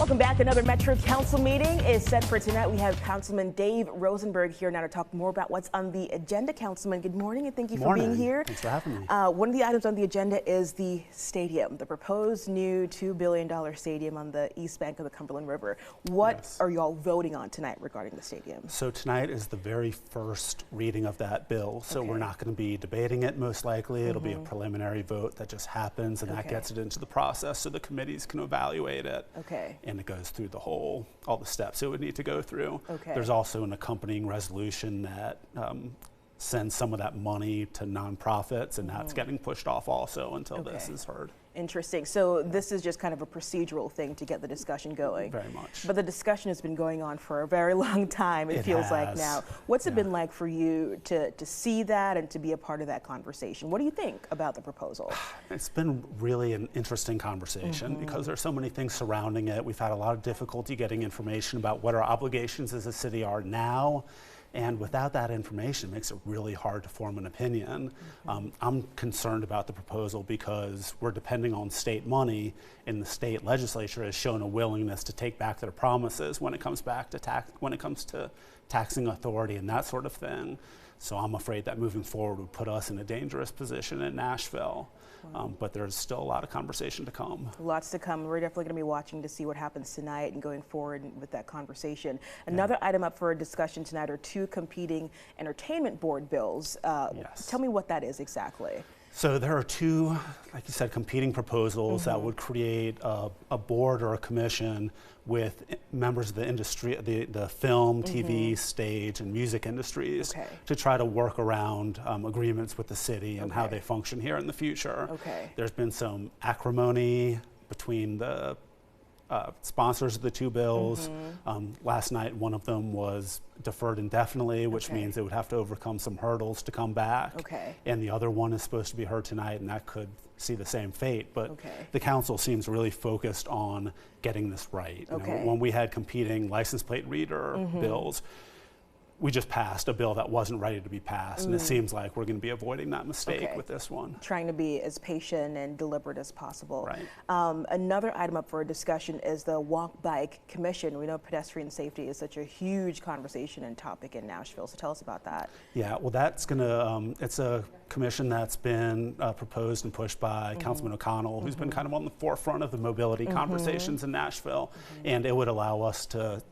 Welcome back. Another Metro Council meeting is set for tonight. We have Councilman Dave Rosenberg here now to talk more about what's on the agenda. Councilman, good morning and thank you for being here. Thanks for having me. One of the items on the agenda is the stadium, the proposed new $2 billion stadium on the east bank of the Cumberland River. What are you all voting on tonight regarding the stadium? So tonight is the very first reading of that bill. So we're not going to be debating it most likely. It'll be a preliminary vote that just happens and that gets it into the process so the committees can evaluate it. And it goes through all the steps it would need to go through. There's also an accompanying resolution that sends some of that money to nonprofits, and that's getting pushed off also until this is heard. Interesting. So this is just kind of a procedural thing to get the discussion going. Very much. But the discussion has been going on for a very long time, it feels like now. What's it been like for you to see that and to be a part of that conversation? What do you think about the proposal? It's been really an interesting conversation because there's so many things surrounding it. We've had a lot of difficulty getting information about what our obligations as a city are now. And without that information, it makes it really hard to form an opinion. I'm concerned about the proposal because we're depending on state money, and the state legislature has shown a willingness to take back their promises when it comes to taxing authority and that sort of thing. So I'm afraid that moving forward would put us in a dangerous position in Nashville. But there's still a lot of conversation to come. Lots to come. We're definitely going to be watching to see what happens tonight and going forward with that conversation. Another item up for discussion tonight are two competing entertainment board bills. Tell me what that is exactly. So there are two, like you said, competing proposals that would create a board or a commission with members of the industry, the film, TV, stage, and music industries to try to work around agreements with the city and how they function here in the future. There's been some acrimony between the sponsors of the two bills. Last night, one of them was deferred indefinitely, which means it would have to overcome some hurdles to come back. And the other one is supposed to be heard tonight, and that could see the same fate. But the council seems really focused on getting this right. You know, when we had competing license plate reader bills, we just passed a bill that wasn't ready to be passed, and it seems like we're going to be avoiding that mistake with this one. Trying to be as patient and deliberate as possible. Another item up for discussion is the Walk Bike Commission. We know pedestrian safety is such a huge conversation and topic in Nashville, so tell us about that. Yeah, well, that's going to, it's a commission that's been proposed and pushed by Councilman O'Connell, who's been kind of on the forefront of the mobility conversations in Nashville, and it would allow us to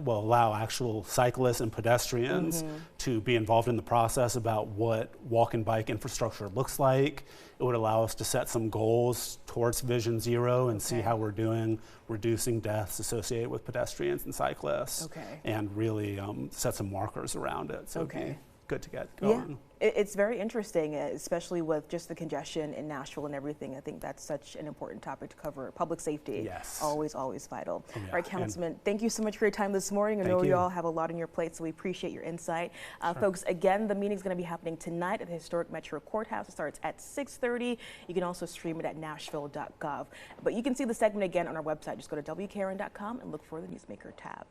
allow actual cyclists and pedestrians to be involved in the process about what walk and bike infrastructure looks like. It would allow us to set some goals towards Vision Zero and see how we're doing reducing deaths associated with pedestrians and cyclists, and really set some markers around it. So it'd be good to get going. It's very interesting, especially with just the congestion in Nashville and everything. I think that's such an important topic to cover. Public safety, always vital. All right, Councilman, thank you so much for your time this morning. I know you all have a lot on your plate, so we appreciate your insight. Folks, again, the meeting's going to be happening tonight at the historic Metro Courthouse. It starts at 6:30. You can also stream it at nashville.gov. But you can see the segment again on our website. Just go to WKRN.com and look for the Newsmaker tab.